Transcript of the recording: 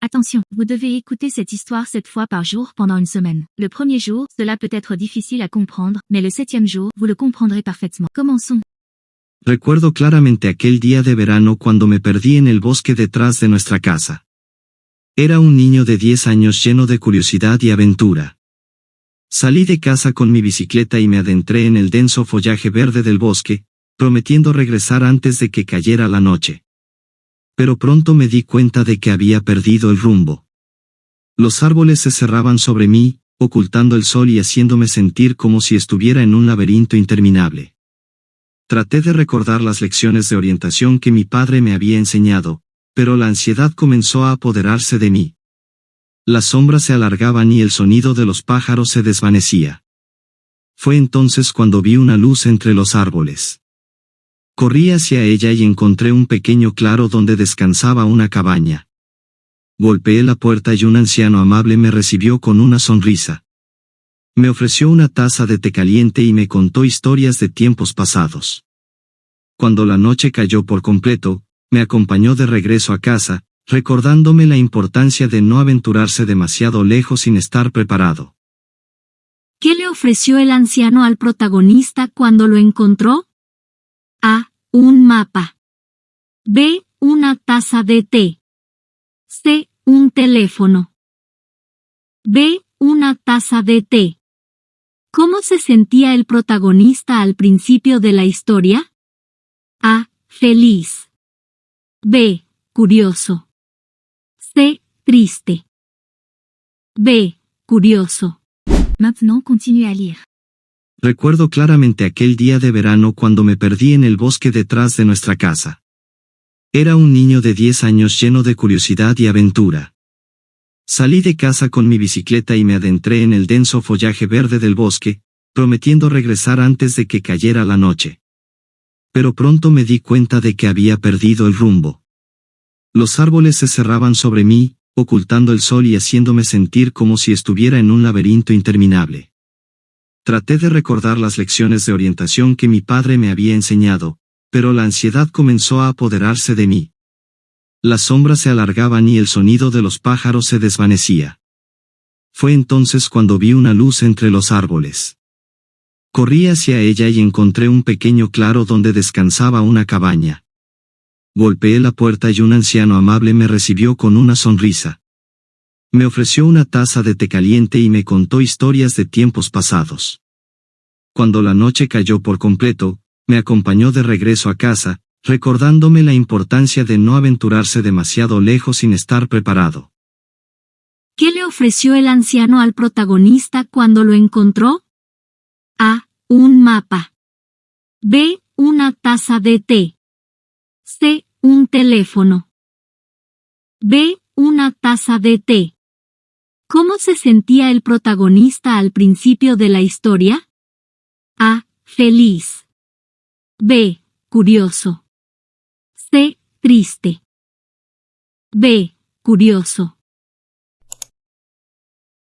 Attention, vous devez écouter cette histoire 7 fois par jour pendant une semaine. Le premier jour, cela peut être difficile à comprendre, mais le 7e jour, vous le comprendrez parfaitement. Commençons. Recuerdo claramente aquel día de verano cuando me perdí en el bosque detrás de nuestra casa. Era un niño de 10 años lleno de curiosidad y aventura. Salí de casa con mi bicicleta y me adentré en el denso follaje verde del bosque, prometiendo regresar antes de que cayera la noche. Pero pronto me di cuenta de que había perdido el rumbo. Los árboles se cerraban sobre mí, ocultando el sol y haciéndome sentir como si estuviera en un laberinto interminable. Traté de recordar las lecciones de orientación que mi padre me había enseñado, pero la ansiedad comenzó a apoderarse de mí. Las sombras se alargaban y el sonido de los pájaros se desvanecía. Fue entonces cuando vi una luz entre los árboles. Corrí hacia ella y encontré un pequeño claro donde descansaba una cabaña. Golpeé la puerta y un anciano amable me recibió con una sonrisa. Me ofreció una taza de té caliente y me contó historias de tiempos pasados. Cuando la noche cayó por completo, me acompañó de regreso a casa, recordándome la importancia de no aventurarse demasiado lejos sin estar preparado. ¿Qué le ofreció el anciano al protagonista cuando lo encontró? A. Un mapa. B. Una taza de té. C. Un teléfono. B. Una taza de té. ¿Cómo se sentía el protagonista al principio de la historia? A. Feliz. B. Curioso. C. Triste. B. Curioso. Maintenant, continuez à lire. Recuerdo claramente aquel día de verano cuando me perdí en el bosque detrás de nuestra casa. Era un niño de 10 años lleno de curiosidad y aventura. Salí de casa con mi bicicleta y me adentré en el denso follaje verde del bosque, prometiendo regresar antes de que cayera la noche. Pero pronto me di cuenta de que había perdido el rumbo. Los árboles se cerraban sobre mí, ocultando el sol y haciéndome sentir como si estuviera en un laberinto interminable. Traté de recordar las lecciones de orientación que mi padre me había enseñado, pero la ansiedad comenzó a apoderarse de mí. Las sombras se alargaban y el sonido de los pájaros se desvanecía. Fue entonces cuando vi una luz entre los árboles. Corrí hacia ella y encontré un pequeño claro donde descansaba una cabaña. Golpeé la puerta y un anciano amable me recibió con una sonrisa. Me ofreció una taza de té caliente y me contó historias de tiempos pasados. Cuando la noche cayó por completo, me acompañó de regreso a casa, recordándome la importancia de no aventurarse demasiado lejos sin estar preparado. ¿Qué le ofreció el anciano al protagonista cuando lo encontró? A. Un mapa. B. Una taza de té. C. Un teléfono. B. Una taza de té. ¿Cómo se sentía el protagonista al principio de la historia? A. Feliz. B. Curioso. C. Triste. B. Curioso.